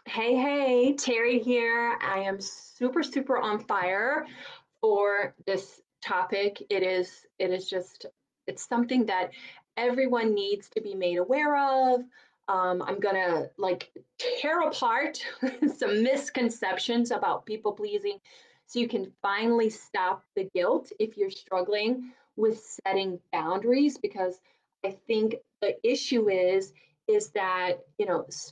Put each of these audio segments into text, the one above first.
Hey, hey, Terry here. I am super on fire for this topic. It's something that everyone needs to be made aware of. I'm gonna tear apart some misconceptions about people pleasing so you can finally stop the guilt if you're struggling with setting boundaries because I think the issue is that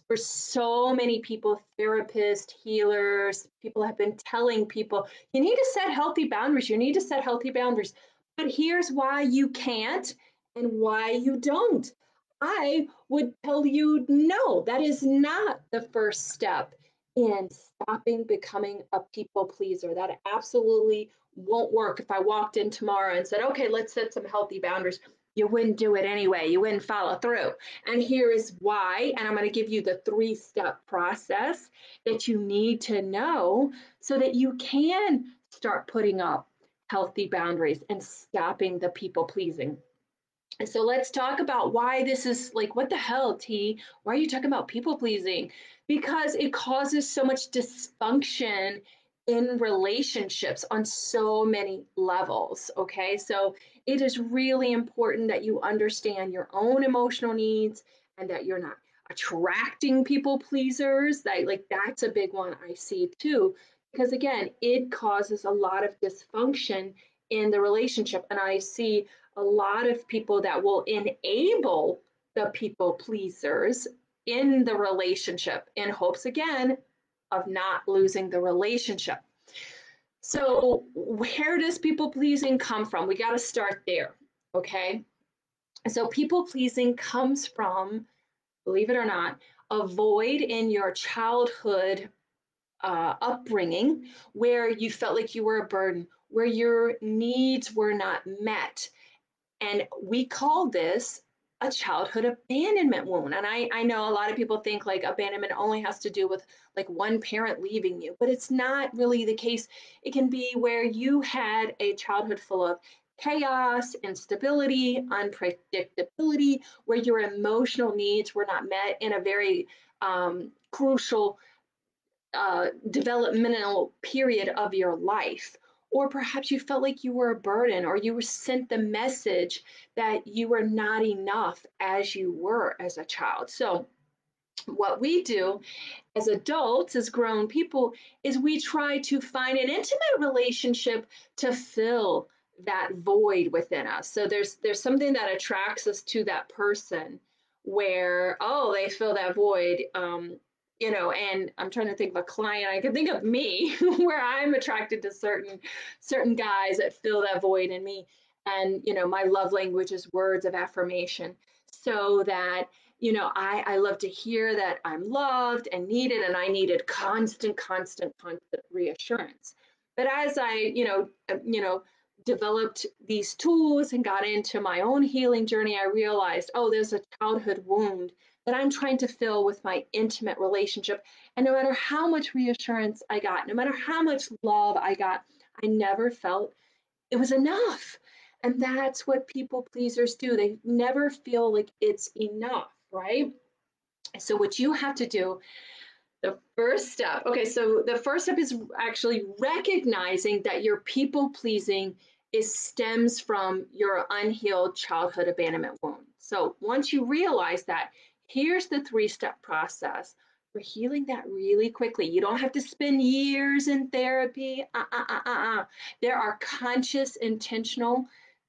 for so many people, therapists, healers, people have been telling people you need to set healthy boundaries, you need to set healthy boundaries, but here's why you can't and why you don't. I would tell you no, that is not the first step in stopping becoming a people pleaser. That absolutely won't work. If I walked in tomorrow and said, okay, let's set some healthy boundaries, you wouldn't do it anyway, you wouldn't follow through. And here is why. And I'm going to give you the 3-step process that you need to know so that you can start putting up healthy boundaries and stopping the people pleasing. So let's talk about why this is like, what the hell, T? Why are you talking about people pleasing? Because it causes so much dysfunction in relationships on so many levels. Okay. So it is really important that you understand your own emotional needs and that you're not attracting people pleasers. That's a big one I see too. Because again, it causes a lot of dysfunction in the relationship. And I see a lot of people that will enable the people pleasers in the relationship in hopes again of not losing the relationship. So, where does people pleasing come from? We got to start there. Okay. So, people pleasing comes from, believe it or not, a void in your childhood upbringing where you felt like you were a burden, where your needs were not met, and we call this a childhood abandonment wound. And I know a lot of people think like abandonment only has to do with like one parent leaving you, but it's not really the case. It can be where you had a childhood full of chaos, instability, unpredictability, where your emotional needs were not met in a very crucial developmental period of your life. Or perhaps you felt like you were a burden, or you were sent the message that you were not enough as you were as a child. So, what we do as adults, as grown people, is we try to find an intimate relationship to fill that void within us. So there's something that attracts us to that person where, oh, they fill that void. And I'm trying to think of a client. I can think of me where I'm attracted to certain guys that fill that void in me. And my love language is words of affirmation. So that I love to hear that I'm loved and needed, and I needed constant reassurance. But as I, developed these tools and got into my own healing journey, I realized, oh, there's a childhood wound that I'm trying to fill with my intimate relationship. And no matter how much reassurance I got, no matter how much love I got, I never felt it was enough. And that's what people pleasers do. They never feel like it's enough, right? So, what you have to do, the first step, okay, so the first step is actually recognizing that your people pleasing is stems from your unhealed childhood abandonment wound. So, once you realize that, here's the 3-step process for healing that really quickly. You don't have to spend years in therapy. There are conscious, intentional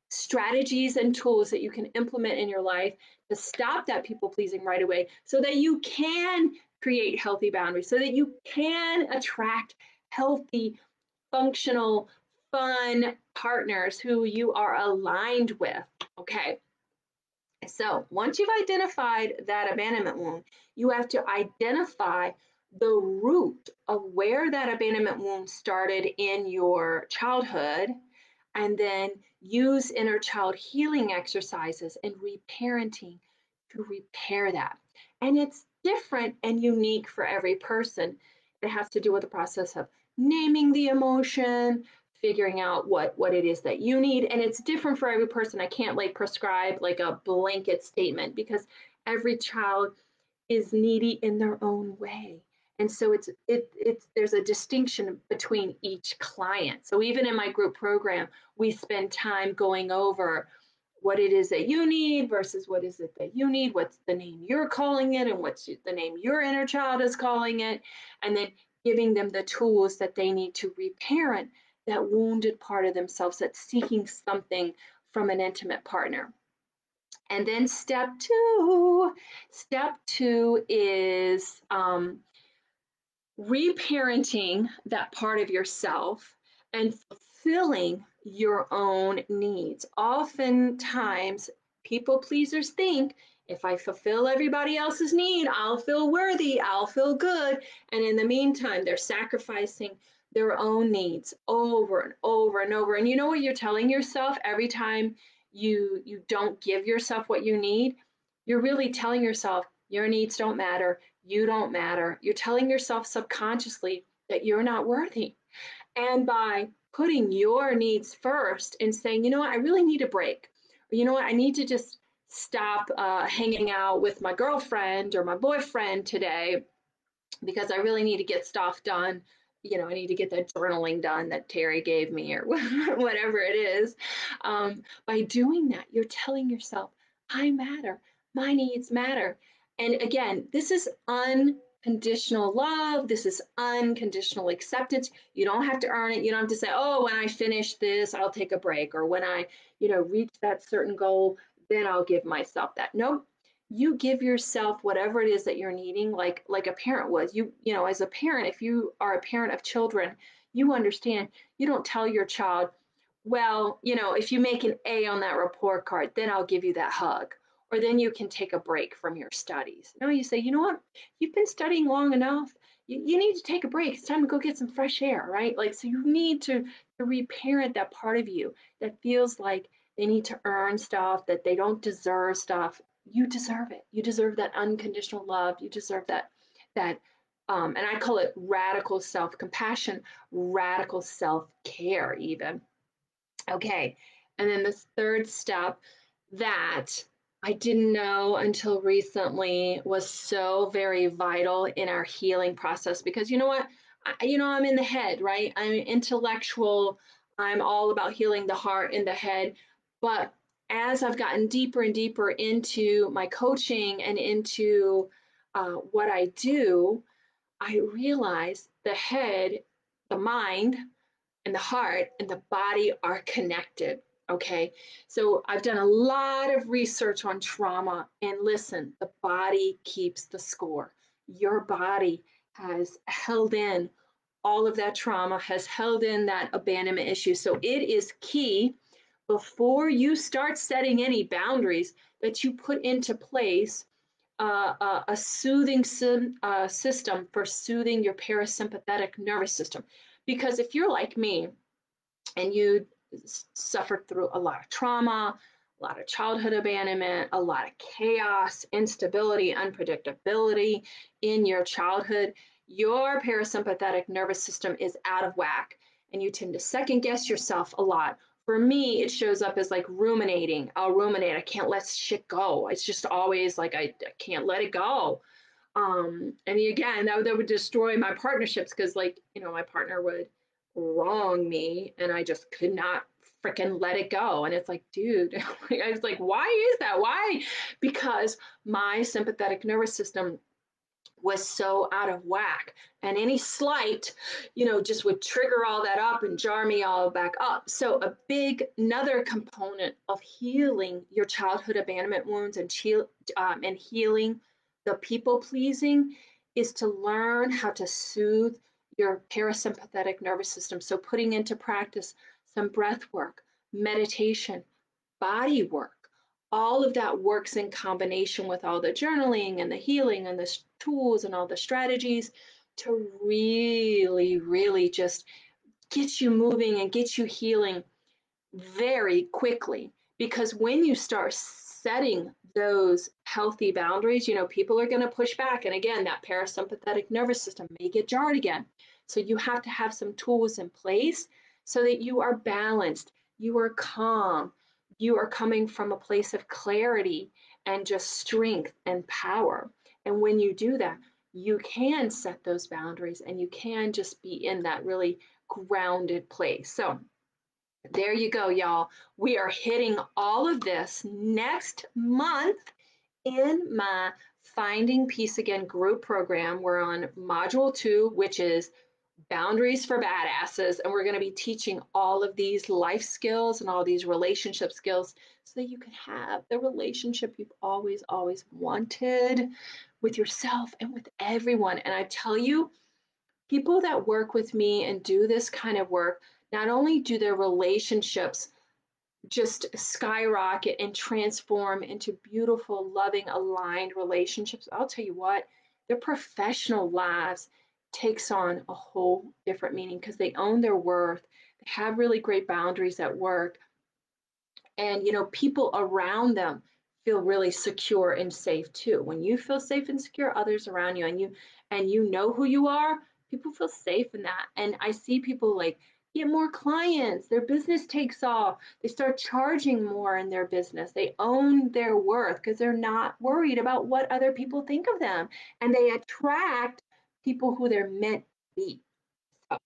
strategies and tools that you can implement in your life to stop that people pleasing right away so that you can create healthy boundaries, so that you can attract healthy, functional, fun partners who you are aligned with. Okay. So once you've identified that abandonment wound, you have to identify the root of where that abandonment wound started in your childhood, and then use inner child healing exercises and reparenting to repair that. And it's different and unique for every person. It has to do with the process of naming the emotion, figuring out what it is that you need, and it's different for every person. I can't like prescribe like a blanket statement because every child is needy in their own way. And so there's a distinction between each client. So even in my group program, we spend time going over what it is that you need versus what is it that you need, what's the name you're calling it, and what's the name your inner child is calling it, and then giving them the tools that they need to reparent that wounded part of themselves that's seeking something from an intimate partner. And then step two is reparenting that part of yourself and fulfilling your own needs. Oftentimes, people pleasers think if I fulfill everybody else's need, I'll feel worthy, I'll feel good. And in the meantime, they're sacrificing their own needs over and over and over. And you know what you're telling yourself every time you don't give yourself what you need? You're really telling yourself your needs don't matter, you don't matter. You're telling yourself subconsciously that you're not worthy. And by putting your needs first and saying, you know what, I really need a break. Or, you know what, I need to just stop hanging out with my girlfriend or my boyfriend today because I really need to get stuff done. You know, I need to get that journaling done that Terry gave me or whatever it is. By doing that, you're telling yourself, I matter. My needs matter. And again, this is unconditional love. This is unconditional acceptance. You don't have to earn it. You don't have to say, oh, when I finish this, I'll take a break. Or when I, reach that certain goal, then I'll give myself that. Nope, you give yourself whatever it is that you're needing, like a parent was. As a parent, if you are a parent of children, you understand. You don't tell your child, well, if you make an A on that report card, then I'll give you that hug, or then you can take a break from your studies. No, you say, you know what, you've been studying long enough. You need to take a break. It's time to go get some fresh air, right? Like, so you need to reparent that part of you that feels like they need to earn stuff, that they don't deserve stuff. You deserve it. You deserve that unconditional love. You deserve that and I call it radical self-compassion, radical self-care even. Okay. And then this third step that I didn't know until recently was so very vital in our healing process, because you know what? I'm in the head, right? I'm intellectual. I'm all about healing the heart and the head. But as I've gotten deeper and deeper into my coaching and into what I do, I realize the head, the mind, and the heart and the body are connected. Okay. So I've done a lot of research on trauma, and listen, the body keeps the score. Your body has held in all of that trauma, has held in that abandonment issue. So it is key before you start setting any boundaries that you put into place a soothing system for soothing your parasympathetic nervous system. Because if you're like me, and you suffered through a lot of trauma, a lot of childhood abandonment, a lot of chaos, instability, unpredictability in your childhood, your parasympathetic nervous system is out of whack, and you tend to second guess yourself a lot. For me, it shows up as like ruminating. I'll ruminate. I can't let shit go. It's just always like I can't let it go. And again, that would destroy my partnerships, because my partner would wrong me and I just could not freaking let it go. And it's like, dude, I was like, why is that? Why? Because my sympathetic nervous system was so out of whack, and any slight just would trigger all that up and jar me all back up. So another component of healing your childhood abandonment wounds and healing the people pleasing is to learn how to soothe your parasympathetic nervous system. So putting into practice some breath work, meditation, body work. All of that works in combination with all the journaling and the healing and the tools and all the strategies to really, really just get you moving and get you healing very quickly. Because when you start setting those healthy boundaries, people are going to push back. And again, that parasympathetic nervous system may get jarred again. So you have to have some tools in place so that you are balanced, you are calm, you are coming from a place of clarity and just strength and power. And when you do that, you can set those boundaries and you can just be in that really grounded place. So there you go, y'all. We are hitting all of this next month in my Finding Peace Again group program. We're on module 2, which is boundaries for badasses. And we're going to be teaching all of these life skills and all these relationship skills so that you can have the relationship you've always, always wanted with yourself and with everyone. And I tell you, people that work with me and do this kind of work, not only do their relationships just skyrocket and transform into beautiful, loving, aligned relationships, I'll tell you what, their professional lives takes on a whole different meaning because they own their worth. They have really great boundaries at work, and people around them feel really secure and safe too. When you feel safe and secure, others around you, and you know who you are, people feel safe in that. And I see people like get more clients, their business takes off, they start charging more in their business, they own their worth because they're not worried about what other people think of them, and they attract people who they're meant to be. So,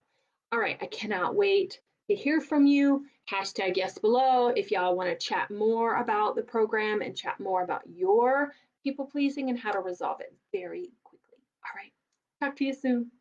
all right, I cannot wait to hear from you. Hashtag yes below if y'all want to chat more about the program and chat more about your people pleasing and how to resolve it very quickly. All right, talk to you soon.